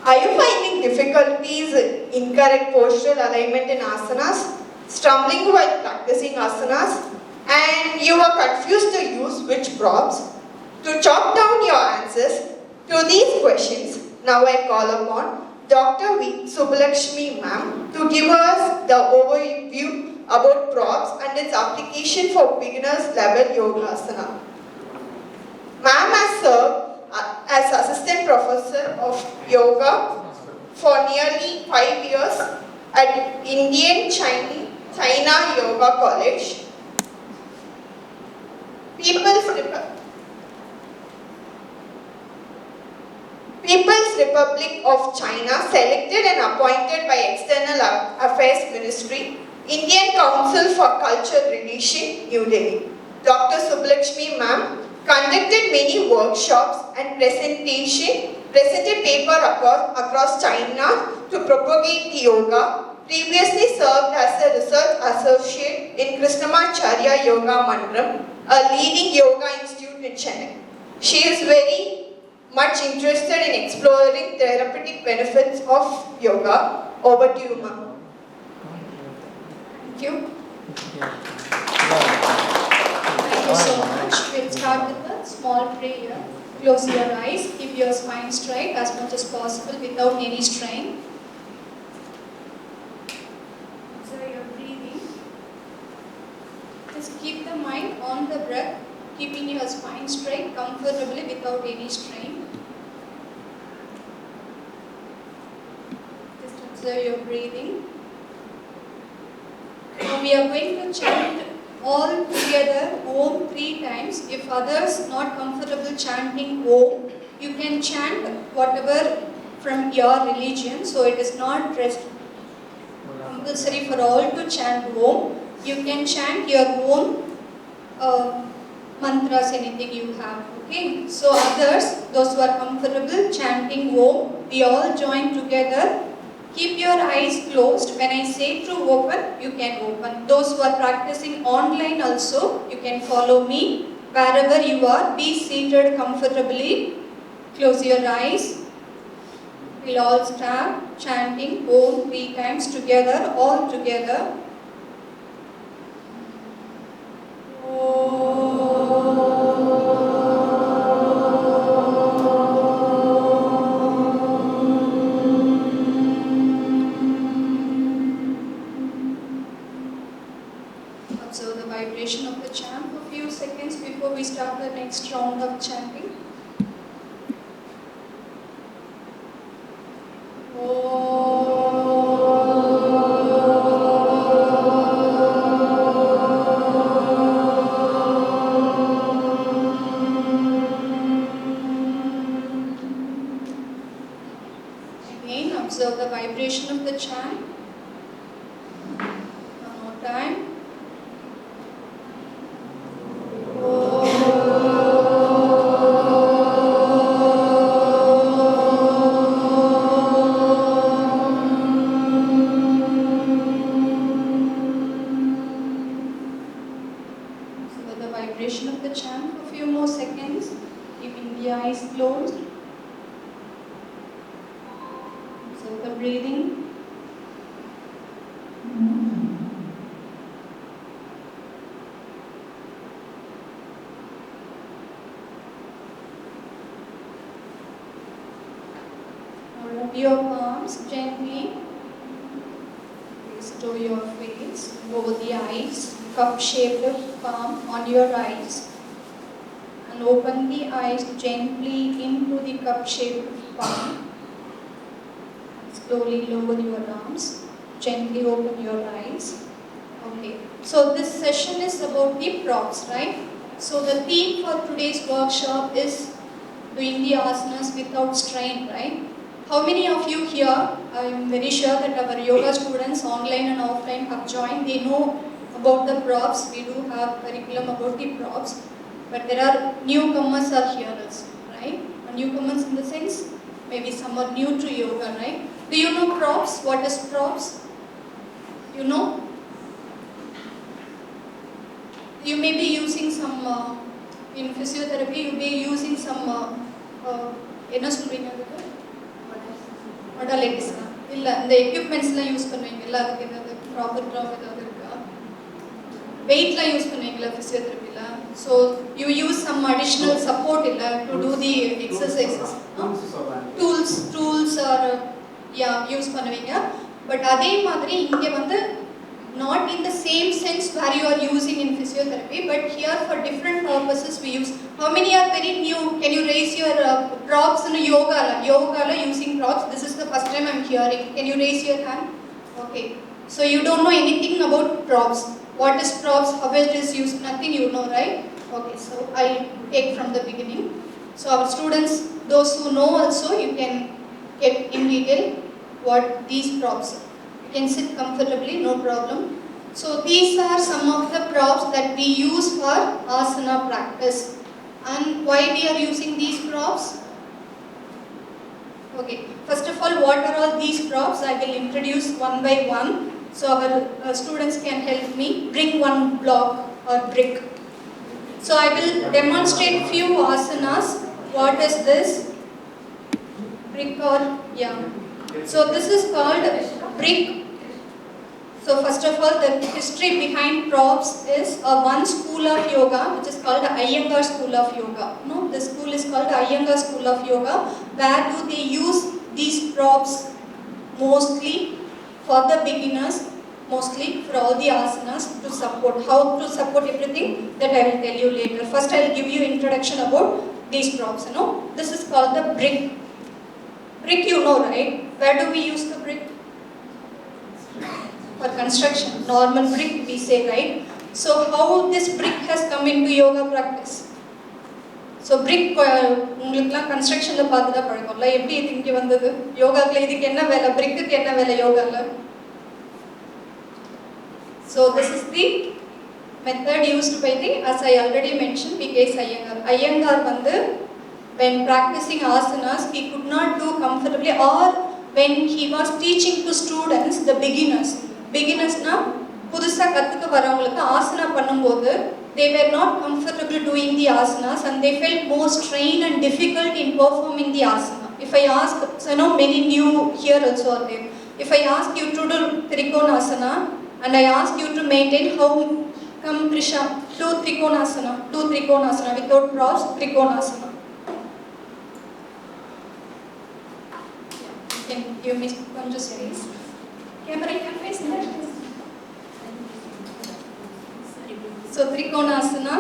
Are you finding difficulties in incorrect postural alignment in asanas? Stumbling while practicing asanas? And you are confused to use which props? To chop down your answers to these questions, now I call upon Dr. V.Subbulakshmi ma'am to give us the overview about props and its application for beginners level Yogasana. Ma'am has served as Assistant Professor of Yoga for nearly 5 years at Indian China Yoga College, People's Republic of China, selected and appointed by External Affairs Ministry, Indian Council for Cultural Relation, New Delhi. Dr. Subbulakshmi ma'am conducted many workshops and presented paper across China to propagate yoga, previously served as a research associate in Krishnamacharya Yoga Mandram, a leading yoga institute in Chennai. She is very much interested in exploring therapeutic benefits of yoga. Over to you, ma'am. Thank you. Thank you so much. We'll start with a small prayer. Close your eyes, keep your spine straight as much as possible without any strain. Observe your breathing. Just keep the mind on the breath, keeping your spine straight comfortably without any strain. Just observe your breathing. Now we are going to chant all together Om 3 times. If others not comfortable chanting Om, you can chant whatever from your religion. So it is not compulsory for all to chant Om. You can chant your own mantras, anything you have. Okay. So others, those who are comfortable chanting Om, we all join together. Keep your eyes closed. When I say to open, you can open. Those who are practicing online also, you can follow me. Wherever you are, be seated comfortably. Close your eyes. We'll all start chanting Om 3 times together, all together. Observe the vibration of the chant for a few seconds before we start the next round of chanting. Again, observe the vibration of the chant. One more time. Vibration of the chant for a few more seconds, keeping the eyes closed. Observe the breathing. Now rub your palms gently. Restore your face over the eyes. Cup-shaped palm on your eyes, and open the eyes gently into the cup-shaped palm. Slowly lower your arms, gently open your eyes. Okay, so this session is about the props, right? So the theme for today's workshop is doing the asanas without strain, right? How many of you here, I am very sure that our yoga students online and offline have joined, they know about the props. We do have curriculum about the props, but there are newcomers are here also, right? Newcomers in the sense, maybe some are new to yoga, right? Do you know props? What is props? You know? You may be using some, in physiotherapy, you may be using some, modalities இல்ல இந்த எக்யூப்மெண்ட்ஸ்லாம் use பண்ணுவீங்கல்ல அதுக்கு ஏதாவது proper term ஏதாவது இருக்கா? வெயிட்லாம் use பண்ணுவீங்களா ஃபிசியோதெரபில? So you use some additional support இல்ல to do the exercises. Tools or use பண்ணுவீங்க. பட் அதே மாதிரி இங்கே வந்து not in the same sense where you are using in physiotherapy, but here for different purposes we use. How many are very new? Can you raise your props in yoga la using props? This is the first time I'm hearing. Can you raise your hand? Okay, so you don't know anything about props. What is props, how it is used, nothing you know, right? Okay, so I'll take from the beginning. So our students, those who know also, you can get in detail what these props are. You can sit comfortably, no problem. So these are some of the props that we use for asana practice. And why we are using these props? Okay, first of all, what are all these props? I will introduce one by one. So our students can help me. Bring one block or brick. So I will demonstrate few asanas. What is this? Brick or So this is called brick. So first of all, the history behind props is one school of yoga which is called Iyengar School of Yoga. No, the school is called Iyengar School of Yoga. Where do they use these props? Mostly for the beginners, mostly for all the asanas to support. How to support everything that I will tell you later. First I will give you introduction about these props. You know, this is called the brick. Brick, you know, right? Where do we use the brick? For construction. Normal brick we say, right? So how this brick has come into yoga practice? So brick உங்களுக்குலாம் கன்ஸ்ட்ரக்ஷன்ல பார்த்துட்டா பழக்கம்ல, எப்படி இது இங்கே வந்தது? யோகாக்குள்ள இதுக்கு என்ன வேலை, பிரிக்குக்கு என்ன வேலை யோகால? So this is the method used by the, as I already mentioned, P.K. Iyengar. Iyengar வந்து when practicing asanas, he could not do comfortably, or when he was teaching to students, the beginners na புதுசா கத்துக்க வரவங்களுக்கு ஆசனா பண்ணும்போது they were not comfortable doing the asanas and they felt more strain and difficult in performing the asana. If I ask, so you know, many new here also are there. If I ask you to do Trikonasana and I ask you to maintain, how come Trisha do Trikonasana without props, Trikonasana? Can you give me some space? Camera can face in that. So Trikonasana.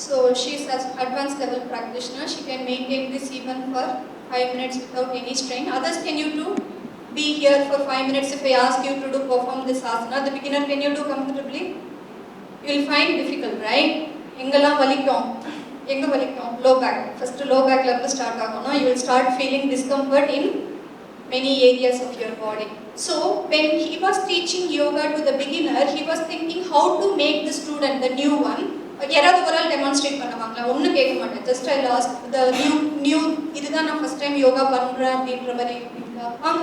So she is an advanced level practitioner. She can maintain this even for 5 minutes without any strain. Others, can you do? Be here for 5 minutes if I ask you to do perform this asana. The beginner, can you do comfortably? You will find difficult, right? Engala valikum. Enga valikum. Low back. First low back level start agona. You will start feeling discomfort in many areas of your body. So when he was teaching yoga to the beginner, he was thinking how to make the student, the new one, யாராவது ஒரு ஆள் demonstrate பண்ணுவாங்களா? ஒன்றும் கேட்க மாட்டேன். Just I lost the new இதுதான் நான் first time yoga பண்ணுறேன் அப்படின்ற மாதிரி வாங்க,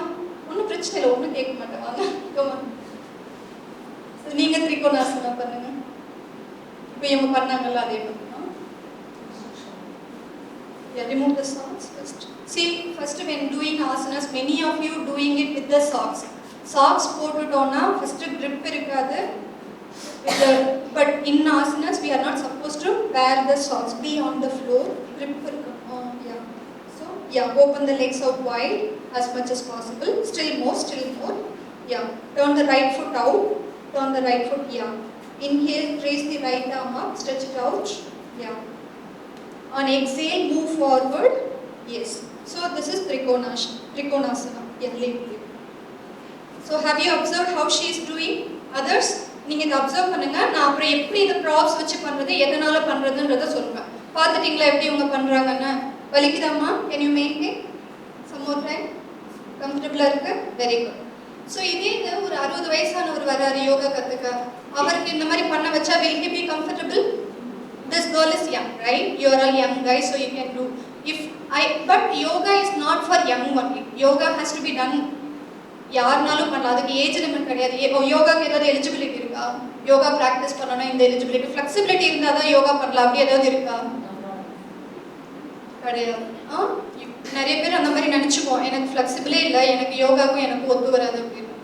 ஒன்றும் பிரச்சனை இல்லை, ஒன்றும் கேட்க மாட்டேன், வாங்க. நீங்கள் திரிகோணாசனா பண்ணுங்க. இப்போ இவங்க பண்ணாங்கல்ல அதே மாதிரி தான். Remove the socks first. See, first when doing asanas, many of you doing it with the socks. Socks போட்டுட்டோம்னா first grip இருக்காது. But in asanas we are not supposed to wear the socks, be on the floor, grip so open the legs out wide as much as possible, still more, turn the right foot out, turn the right foot, inhale, raise the right arm up, stretch it out, on exhale move forward, yes. So this is Trikonasana, so have you observed how she is doing? Others, நீங்க இத observe பண்ணுங்க. நான் அப்புறம் எப்படி இந்த props வச்சு பண்றது, எதனால பண்றதுன்றத சொல்றேன். பாத்துட்டீங்களா எப்படி இவங்க பண்றாங்கன்னு? வலிக்குதாமா? Can you maintain some more time? கம்ஃபர்ட்டபிளா இருக்கு? Very good. சோ இதே இது ஒரு 60 வயசானவர் வராரு யோகா கத்துக்க, அவருக்கு இந்த மாதிரி பண்ண வச்சா will he be comfortable? This girl is young, right? You are a young guy, so you can do. But yoga is not for young only. Yoga has to be done. யாருனாலும் பண்ணலாம், அதுக்கு ஏஜ் லிமிட் கிடையாது. யோகாக்கு ஏதாவது eligibility இருக்கா? Yoga practice பண்ணணும்னா இந்த eligibility, flexibility இருந்தால் தான் யோகா பண்ணலாம், அப்படி ஏதாவது இருக்கா? கிடையாது. நிறைய பேர் அந்த மாதிரி நினச்சிக்குவோம், எனக்கு ஃப்ளெக்சிபிளே இல்லை, எனக்கு யோகாவுக்கும் எனக்கு ஒத்து வராது அப்படின்னு.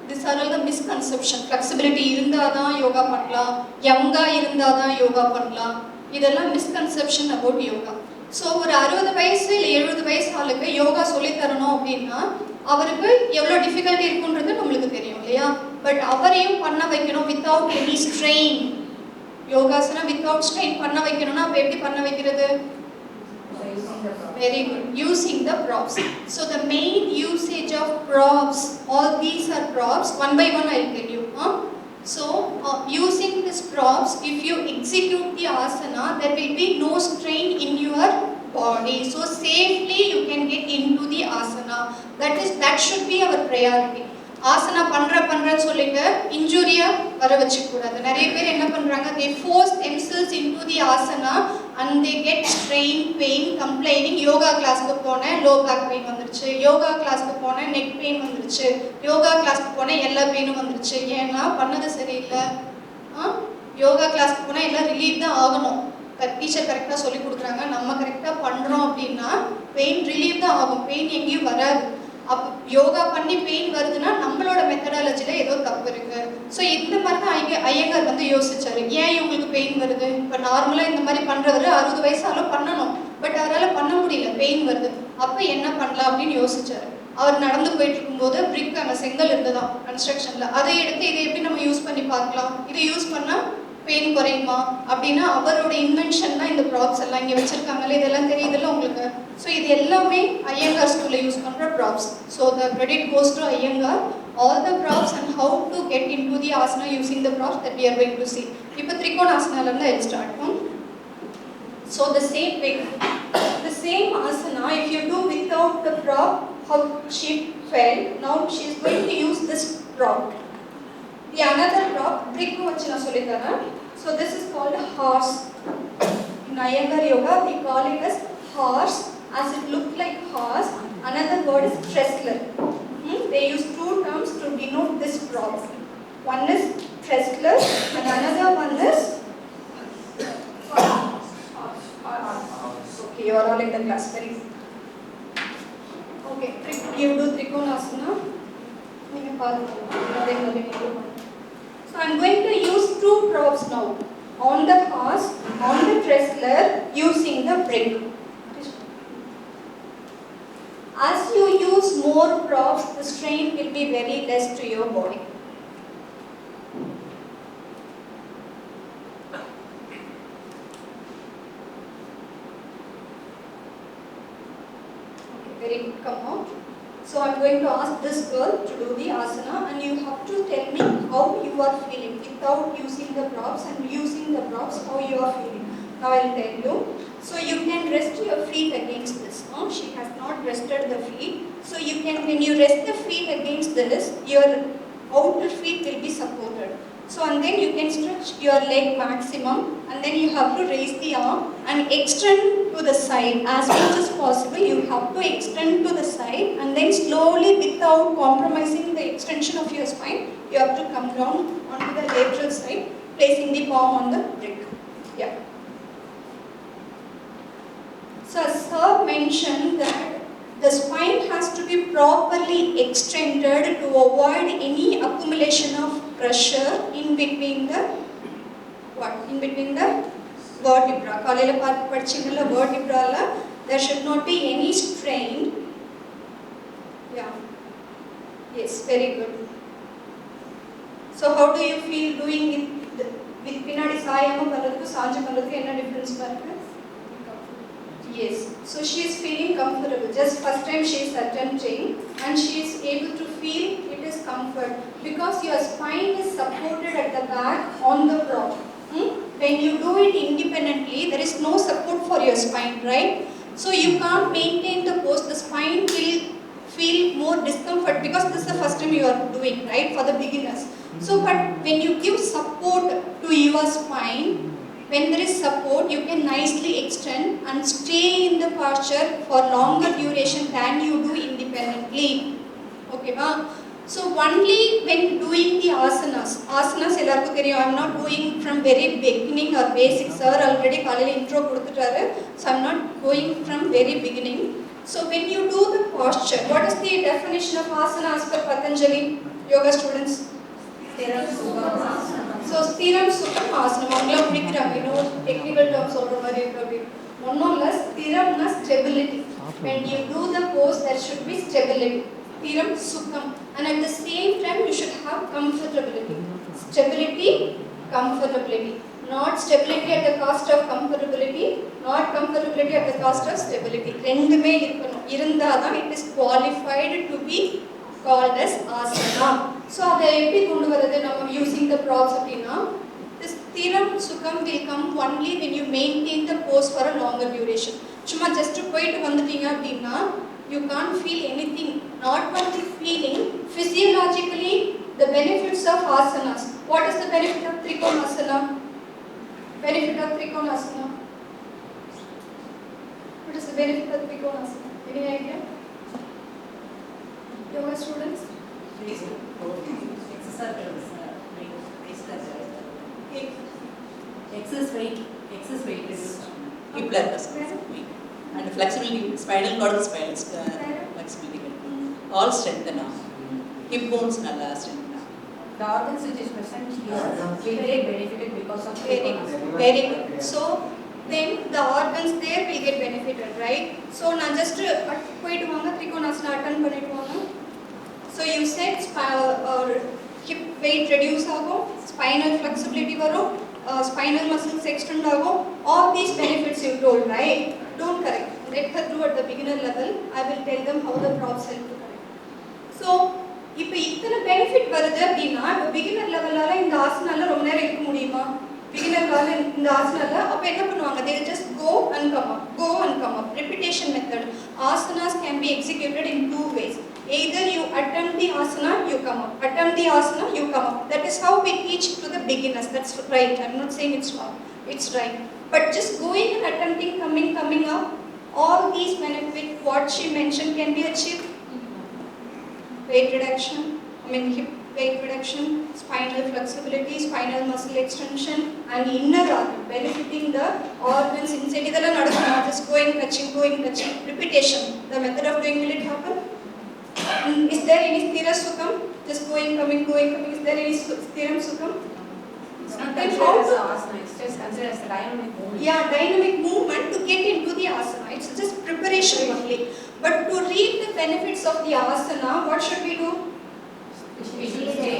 This are all the misconception. Flexibility இருந்தால் தான் யோகா பண்ணலாம், யங்காக இருந்தால் தான் யோகா பண்ணலாம், இதெல்லாம் மிஸ்கன்செப்ஷன் அபவுட் யோகா. ஸோ ஒரு 60 வயசு இல்லை 70 வயசு ஆளுக்கு யோகா சொல்லித்தரணும் அப்படின்னா அவருக்கு எவ்வளோ டிஃபிகல்ட்டி இருக்குன்றது நம்மளுக்கு தெரியும் இல்லையா? பட் அவரையும் பண்ண வைக்கணும் without any strain. Yogasana without strain பண்ண வைக்கணும்னா அப்போ எப்படி பண்ண வைக்கிறது? Very good. Using the props. So the main usage of props, all these are props. One by one I will tell you. So using these props, if you execute the asana, there will be no strain in your body. So safely you can get into the asana. That should be our priority. Asana பண்றேன்னு சொல்லிட்டு இன்ஜூரியா வர வச்சுக்க கூடாது. நிறைய பேர் என்ன பண்றாங்க, they force themselves into the asana and they get strain, pain, complaining. Yoga கிளாஸ்க்கு போனேன் லோ பேக் பெயின் வந்துருச்சு, யோகா கிளாஸ்க்கு போனேன் நெக் பெயின் வந்துருச்சு, யோகா கிளாஸ்க்கு போனேன் எல்லா பெயினும் வந்துருச்சு. ஏன்னா பண்ணது சரியில்லை. யோகா கிளாஸ்க்கு போனால் எல்லாம் ரிலீவ் தான் ஆகணும். டீச்சர் கரெக்டாக சொல்லி கொடுக்குறாங்க, நம்ம கரெக்டாக பண்ணுறோம் அப்படின்னா பெயின் ரிலீவ் தான் ஆகும், பெயின் எங்கேயும் வராது. அப்போ யோகா பண்ணி பெயின் வருதுன்னா நம்மளோட மெத்தடாலஜியில் ஏதோ தப்பு இருக்குது. ஸோ இந்த மாதிரி தான் ஐயங்கார் வந்து யோசிச்சாரு, ஏன் இவங்களுக்கு பெயின் வருது? இப்போ நார்மலாக இந்த மாதிரி பண்ணுறவர் 60 வயசாலும் பண்ணணும், பட் அவரால் பண்ண முடியல, பெயின் வருது. அப்போ என்ன பண்ணலாம் அப்படின்னு யோசிச்சாரு. அவர் நடந்து போயிட்டு இருக்கும்போது பிரிக் அங்கே செங்கல் இருந்ததான் கன்ஸ்ட்ரக்ஷனில், அதை எடுத்து இதை எப்படி நம்ம யூஸ் பண்ணி பார்க்கலாம், இதை யூஸ் பண்ணால் பெயின் குறையுமா அப்படின்னா அவரோட இன்வென்ஷன் தான் இந்த ப்ராப்ஸ் எல்லாம் இங்கே வச்சுருக்காங்களே, இதெல்லாம் தெரியுதுல்ல உங்களுக்கு. ஸோ இது எல்லாமே ஐயங்கார் ஸ்கூலில் யூஸ் பண்ணுற props. So the credit goes to Iyengar. All the props and how to get into the asana using the props that we are going to see. இப்போ திரிகோணாசனாலேருந்து ஐ ஸ்டார்ட் பண்ணோம். So the same way, the same asana if you do without the prop, how she fell, now she is going to use this prop. The another prop, brick vachna na solidana. So this is called a horse. In Iyengar yoga we call it as horse, as it looks like horse. Another word is wrestler. They use two terms to denote this prop. One is wrestler and another one is horse. Okay, you are all in the class. Very good. Okay, you do Trikonasana. So I am going to use two props now. On the horse, on the wrestler, using the brick. As you use more props, the strain will be very less to your body. Very good, come out. So I am going to ask this girl to do the asana and you have to tell me how you are feeling without using the props and using the props, how you are feeling. Now I will tell you. So you can rest your feet against this. She has not rested the feet. So you can, when you rest the feet against this, your outer feet will be supported. So and then you can stretch your leg maximum and then you have to raise the arm and extend to the side as much as possible. You have to extend to the side and then slowly without compromising the extension of your spine, you have to come down onto the lateral side, placing the palm on the brick. Yeah. So as sir mentioned that the spine has to be properly extended to avoid any accumulation of pressure in between the vertebra. Kalayila padchingala vertebra la there should not be any strain. Yeah. Yes, very good. So how do you feel doing it with pinadi saayama palladukku saanja palladukku enna difference parukku? Yes. So she is feeling comfortable. Just first time she is attempting and she is able to feel it is comfort because your spine is supported at the back on the prop. When you do it independently, there is no support for your spine, right? So you can't maintain the pose. The spine will feel more of discomfort because this is the first time you are doing, right, for the beginners. So, but when you give support to your spine, when there is support, you can nicely extend and stay in the posture for longer duration than you do independently. Okay, ma? So only when doing the asanas ellarku theriyum, I am not going from very beginning or basic. Sir already college intro kuduttaru, so I am not going from very beginning. So when you do the posture, what is the definition of asana as per Patanjali? Yoga students? Stiram Sukham Asana. So Stiram Sukham Asana. Mangala pudikiranga, you know, technical terms solra mari irukku. One or less, Stiram na stability. When you do the pose, there should be stability. Stiram Sukham. And at the same time, you should have comfortability. Stability, comfortability. Not stability at the cost of comfortability, not comfortability at the cost of stability. Rendume irukkanum. Irundha it is qualified to be called as asana. So adha eppadi kondu varudhu nama using the props appadina. This Stiram Sukham will come only when you maintain the pose for a longer duration. Chuma just to poitu vanduteenga appadina, you can't feel anything. Not only feeling, physiologically the benefits of asanas. What is the benefit of Trikonasana? Benefit of Trikonasana. What is the benefit of Trikonasana? Any idea? Yoga students? Excess weight is hip weight and flexibility, spinal cord flexibility, all strengthen. Hip bones nalla strengthen. The organs which is present here will get benefited because of Very good. So then the organs there will get benefited, right? So now just poitu vaanga Trikonasana attend pannittu vaanga. So you said hip weight reduce agum, spinal flexibility varum, spinal muscles extend agum. All these benefits you told, right? Don't correct. Let her do at the beginner level. I will tell them how the props help to correct. So இப்போ இத்தனை benefit வருது அப்படின்னா இப்போ beginner லெவலால இந்த ஆசனால ரொம்ப நேரம் இருக்க முடியுமா? பிகினர்கால இந்த ஆசனால அப்போ என்ன பண்ணுவாங்க? They just go and come up. Repetition method. Asanas can be executed in two ways. Either you attempt the asana, you come up. Attempt the asana, you come up. That is how we teach to the beginners. That's right. I'm not saying it's wrong. It's right. But just going and attempting, coming up, all these benefits, what she mentioned, can be achieved. Weight reduction, hip weight reduction, spinal flexibility, spinal muscle extension, and inner organ, benefiting the organs inside. Idella nadakkum, just going, touching, repetition. The method of doing, will it happen? Is there any Stira Sukham? Just going, coming. Is there any Stiram Sukham? It's not considered as asana, it's just considered as a dynamic movement. Yeah, dynamic movement to get into the asana. It's just preparation only. But to reap the benefits of the asana, what should we do? We should stay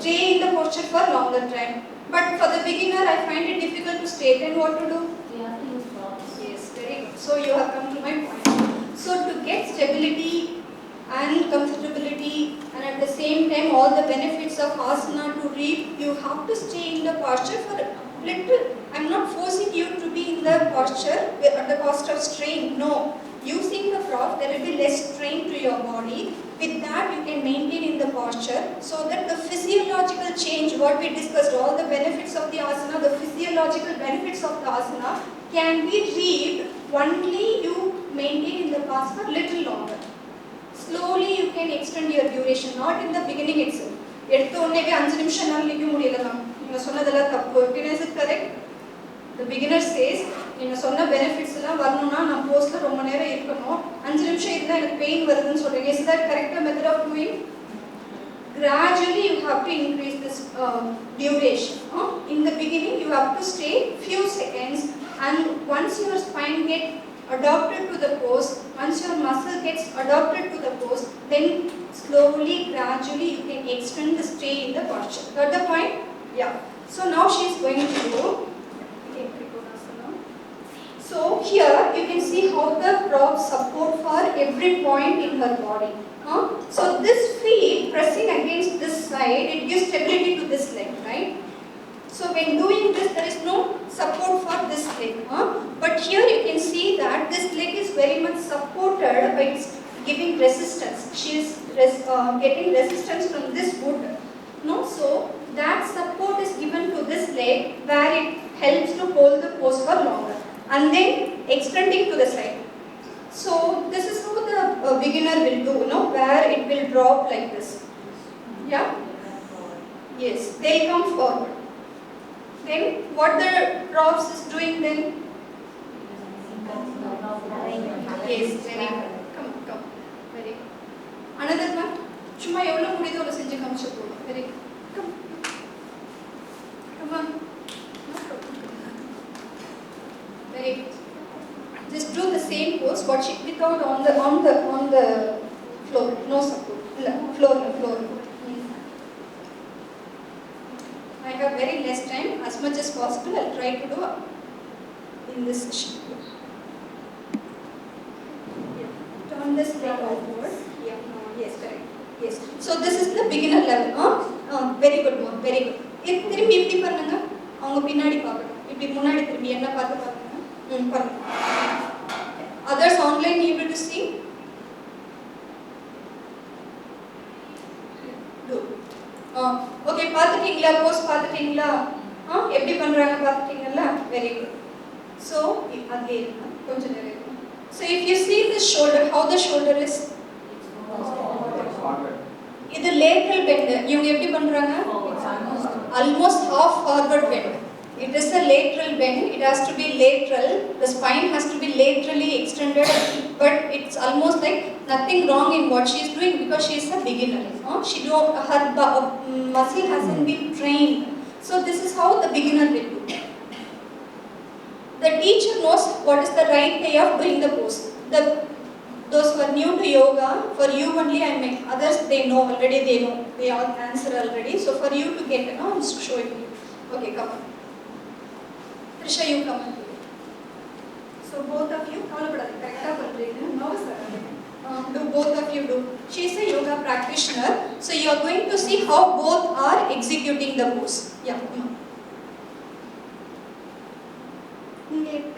Stay in the posture for longer time. But for the beginner, I find it difficult to stay. Then what to do? We have to use props. Yes, very good. So you have come to my point. So to get stability and comfortability, and at the same time all the benefits of asana to reap, you have to stay in the posture for a little. I'm not forcing you to be in the posture at the cost of strain. No. Using the prop, there will be less strain to your body. With that, you can maintain in the posture so that the physiological change, what we discussed, all the benefits of the asana, the physiological benefits of the asana can be reaped only you maintain in the pose for little longer. Slowly you can extend your duration, not in the beginning itself. எடுத்த உடனே 5 நிமிஷம் என்னால நிக்க முடியலனா நீங்க சொன்னதெல்லாம் தப்பு. Is it correct? The beginner says, நீங்க சொன்ன பெனிஃபிட்ஸ் எல்லாம் வரணும்னா நான் போஸ்ட்ல ரொம்ப நேரம் இருக்கணும். 5 நிமிஷம் இருந்தா எனக்கு பெயின் வருதுன்னு சொல்றீங்க. Is that correct method of doing? Gradually you have to increase this duration. In the beginning you have to stay few seconds, and once your spine gets adapted to the pose, once your muscle gets adapted to the pose, then slowly, gradually you can extend the stay in the posture. Got the point? Yeah. So now she is going to do. So here you can see how the props support for every point in her body. So this feet pressing against this side, it gives stability to this leg, right? So when doing this, there is no support for this leg. But here you can see that this leg is very much supported by its giving resistance. She is getting resistance from this wood. No, so that support is given to this leg where it helps to hold the pose for longer, and then extending to the side. So this is how the beginner will do, where it will drop like this. Yeah? Yes, they'll come forward. Then what the props is doing then? Yes, very good. Come. Very good. Another one. Chuma evlo mudiyudho avlo senju kamichu podu. Very good. Come on. Very good. Just do the same pose, but without on the floor. No support. Floor. I have very less time. As much as possible, I'll try to do in this session. Turn this leg outward. Yeah. Yes, correct. Yes. So this is the beginner level. Very good, mom. Very good. திரும்பி இப்படி பண்ணுங்க. அவங்க பின்னாடி பார்க்கணும். இப்படி முன்னாடி திரும்பி என்ன பார்த்து பாருங்க. பண்ணுங்க. Others online able to see? Do. Okay, பார்த்துட்டீங்களா? Bose பார்த்துட்டீங்களா? எப்படி பண்றாங்க பார்த்துட்டீங்களா? Very good. So again, கொஞ்சம் நேரம். So if you see the shoulder, how the shoulder is? இது lateral bend. இவங்க எப்படி பண்றாங்க? Almost half forward bend. It is a lateral bend. It has to be lateral. The spine has to be laterally extended, but it's almost like nothing wrong in what she is doing because she is a beginner. Her muscle hasn't been trained. So this is how the beginner will do. The teacher knows what is the right way of doing the pose. Those who are new to yoga, for you only I make. Others they know already. They all answer already. So for you to get, I'm showing you. Okay, come on. Trisha, you come on. So both of you, do both of you do. She is a yoga practitioner. So you are going to see how both are executing the pose. Yeah, come on.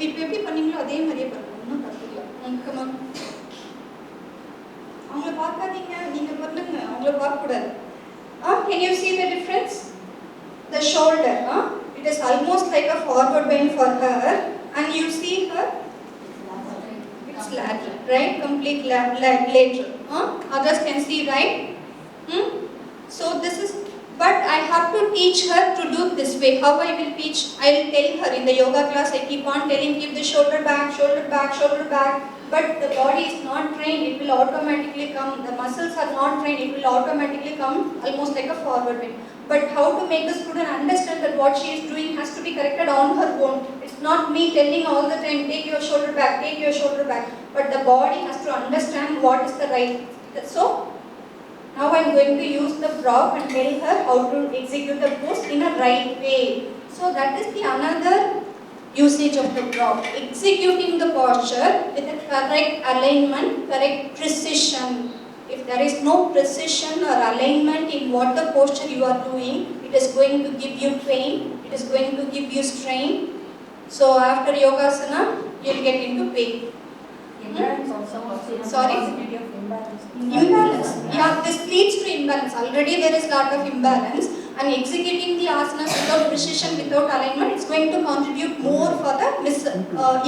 எப்படி பண்ணீங்களோ அதே மாதிரியே பண்ணுங்க. Come on. அவங்கள பார்க்காதீங்க, நீங்க பண்ணுங்க, அவங்கள பார்க்க கூடாது. Can you see the difference? The shoulder, it is almost like a forward bend for her, and you see her, it's lateral, right? Complete lateral. Others can see, right? So this is, but I have to teach her to do this way. How I will teach? I will tell her in the yoga class. I keep on telling, keep the shoulder back, shoulder back, shoulder back. But the body is not trained, it will automatically come. The muscles are not trained, it will automatically come almost like a forward bend. But how to make the student understand that what she is doing has to be corrected on her own. It's not me telling all the time, take your shoulder back, take your shoulder back. But the body has to understand what is the right. So, now I am going to use the prop and tell her how to execute the pose in a right way. So that is the another usage of the prop. Executing the posture with the correct alignment, correct precision. If there is no precision or alignment in what the posture you are doing, it is going to give you pain, it is going to give you strain. So after Yogasana, you will get into pain. Imbalance also. Sorry? Imbalance. Yeah, this leads to imbalance. Already there is lot of imbalance, and executing the asanas without precision, without alignment, it's going to contribute more for the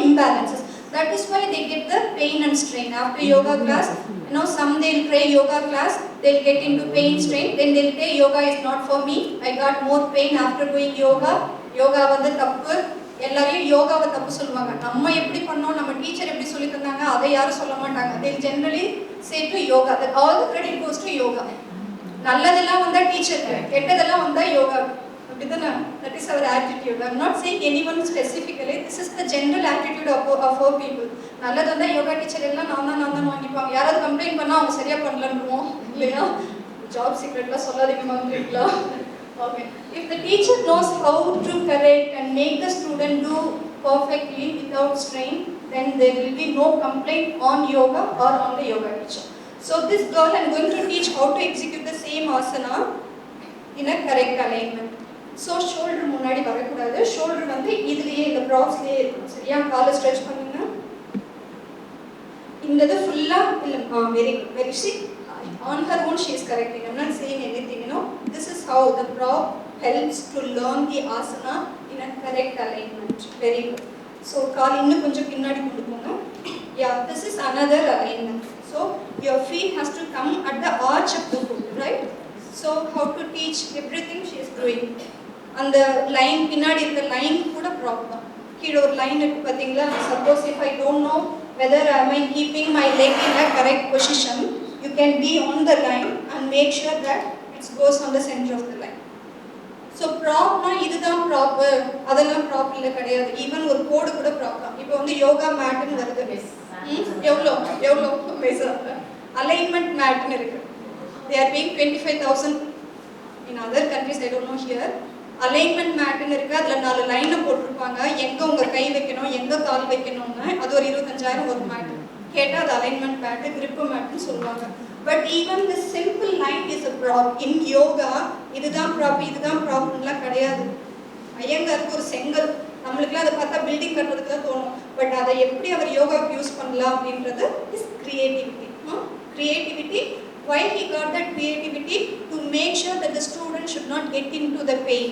imbalances. That is why they get the pain and strain. After yoga class, some they'll try yoga class, they'll get into pain, strain, then they'll say yoga is not for me. I got more pain after doing yoga. Yoga வந்து தப்பு. எல்லாரையும் யோகாவை தப்பு சொல்லுவாங்க. நம்ம எப்படி பண்ணோம், நம்ம டீச்சர் எப்படி சொல்லி தந்தாங்க, அதை யாரும் சொல்ல மாட்டாங்க. They generally say to yoga that all the credit goes to yoga. நல்லதெல்லாம் வந்தா டீச்சருக்கு, கெட்டதெல்லாம் வந்தா யோகா. அப்படிதானே? That is our attitude. I am not saying anyone specifically. This is the general attitude of our people. நல்லது வந்தா யோகா டீச்சர் எல்லாம் நான் தான் வாங்கிப்பாங்க. யாராவது கம்ப்ளைண்ட் பண்ணா அவங்க சரியா பண்ணலன்னுவோம் இல்லையா? ஜாப் சீக்ரெட்லாம் சொல்லாதீங்க வாங்கிங்களா? Okay. If the teacher knows how to correct and make the student do perfectly without strain, then there will be no complaint on yoga or on the yoga teacher. So this girl, I am going to teach how to execute the same asana in a correct alignment. So shoulder முன்னாடி வரக்கூடாது. Shoulder வந்து இதுலயே இந்த props லயே இருக்கும். சரியா? காலை stretch பண்ணுங்க. In the full, very good. Very see, on her own she is correcting. I'm not saying anything. This is how the prop helps to learn the asana in a correct alignment. Very good. So, yeah, this is another alignment. So, your feet has to come at the arch of the foot, right? So, how to teach everything she is doing. And the line, pinadi, the line kuda prop. Kido line suppose if I don't know whether am I keeping my leg in a correct position, you can be on the line and make sure that it goes on the center of the line. So prop na iduthaan prop adella prop illa kadiyadu, even or code kuda prop da. Ipo vandu yoga mat nu varudhu. Evlo measure alignment mat nu irukku. They are paying 25,000 in other countries, I don't know here. Alignment mat nu irukku, adula 4 line போட்டுருப்பாங்க, எங்க உங்க கை வைக்கணும், எங்க கால் வைக்கணும்னு. அது ஒரு 25,000 ஒரு mat. கேட்டா அது alignment mat, grip mat னு சொல்வாங்க. But even the simple line is a prop. In yoga, இதுதான் prop னுல கிடையாது. ஐயங்காருக்கு ஒரு செங்கல், நம்மளுக்குலாம் அதை பார்த்தா பில்டிங் கட்டுறதுக்கு தான் தோணும். பட் அதை எப்படி அவர் யோகாக்கு யூஸ் பண்ணலாம் அப்படின்றது is creativity. Creativity. Why he got that creativity? To make sure that the student should not get into the pain.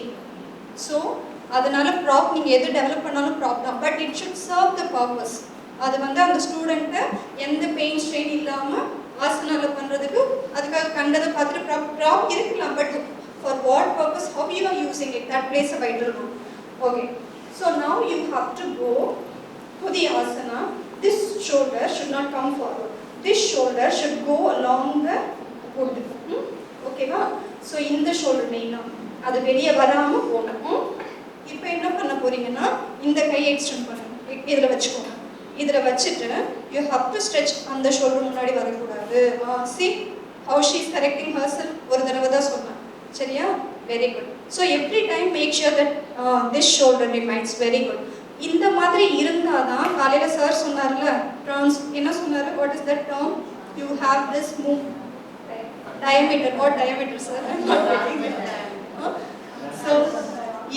So, அதனால prop நீங்க எது டெவலப் பண்ணாலும் prop தான். But it should serve the purpose. அது வந்து அந்த ஸ்டூடெண்ட்டை எந்த பெயின் ஸ்ட்ரெயின் இல்லாமல் ஆசனால பண்ணுறதுக்கு அதுக்காக கண்டதை பார்த்துட்டு ப்ராப் இருக்கலாம். But for what purpose, how you are using it, that plays a vital role. Okay, so now you have to go to the asana. This shoulder should not come forward. This shoulder should go along the wood. ஓகேவா? So இந்த shoulder மெயினாக அது வெளியே வராமல் போகணும். இப்போ என்ன பண்ண போறீங்கன்னா இந்த கையை எக்ஸ்டெண்ட் பண்ணுங்க, இதில் வச்சுக்கோங்க. இதில் வச்சுட்டு யூ ஹவ் டு ஸ்ட்ரெச். அந்த ஷோல்டர் முன்னாடி வரக்கூடாது. See how she is correcting herself. ஒரு தடவை தான் சொன்னேன், சரியா? Very good. So every time make sure that this shoulder remains. Very good. இந்த மாதிரி இருந்தால் தான் காலையில் சார் சொன்னார்ல டர்ம்ஸ், என்ன சொன்னார்? What is that term? You have this move diameter. What diameter, sir? I'm not getting it. So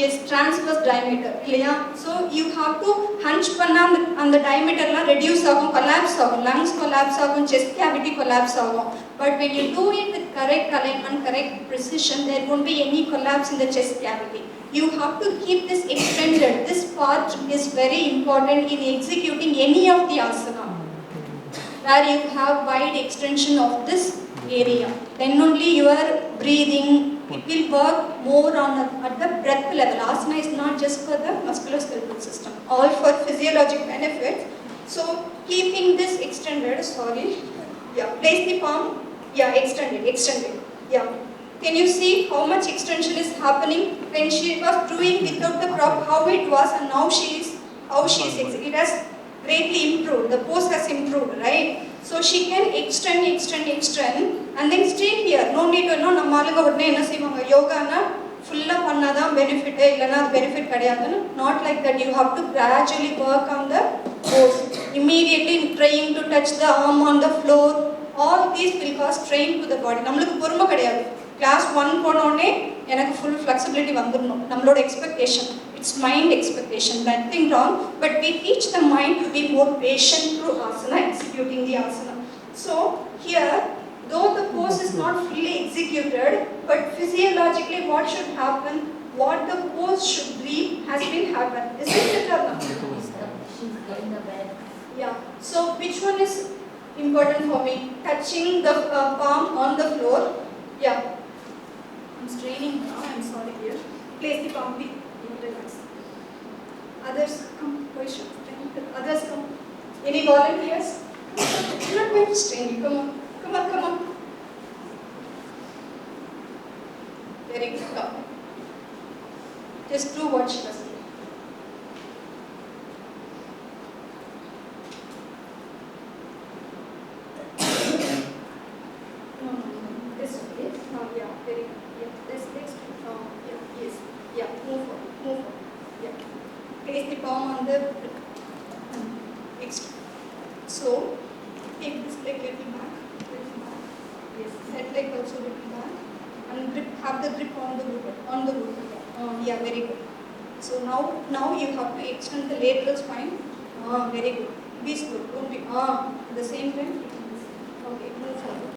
yes, transverse diameter இல்லையா? So you have to hunch பண்ணா அந்த diameterலாம் reduce ஆகும், collapse ஆகும், lungs collapse ஆகும், chest cavity collapse ஆகும். But when you do it with correct alignment, correct precision, there won't be any collapse in the chest cavity. You have to keep this extended. This part is very important in executing any of the asana, where you have wide extension of this area. Then only your breathing, it will work more on at the breath level. Asana is not just for the musculoskeletal system, all for physiologic benefits. So keeping this extended, place the palm, extended. Yeah. Can you see how much extension is happening? When she was doing without the prop, how it was, and now it has greatly improved. The pose has improved, right? So she can extend and then stay here. No need to know நம்ம ஆளுங்க உடனே என்ன செய்வாங்க, யோகானா ஃபுல்லா பண்ணாதான் benefit, இல்லைன்னா அது benefit கிடையாதுன்னு. Not like that. You have to gradually work on the pose. Immediately trying to touch the arm on the floor. All these will cause strain to the body. நம்மளுக்கு பொறுமை கிடையாது. கிளாஸ் 1 போனோடனே எனக்கு full flexibility வந்துடணும், நம்மளோட expectation. It's mind expectation, nothing wrong, but we teach the mind to be more patient through asana, executing the asana. So here, though the pose is not fully executed, but physiologically what should happen, what the pose should be has been happened. Isn't it or not? She's in the bed. Yeah. So which one is important for me? Touching the palm on the floor. Yeah. I'm straining now. I'm sorry here. Place the palm. Relax. Others come. Others come. Any volunteers? You're not going to strain. Come on. Very good. Come. Just do what she does. No. This way. Yeah. Very good. Yeah. This next. Yeah. Yes. Yeah. Move forward. Yeah. Place the palm on the extra. So take this leg little back. Yes. That leg also little back. And grip. Have the grip on the wood. Yeah. Very good. So now you have to extend the lateral spine. Very good. Be slow. Don't be. At the same time? Okay, move forward.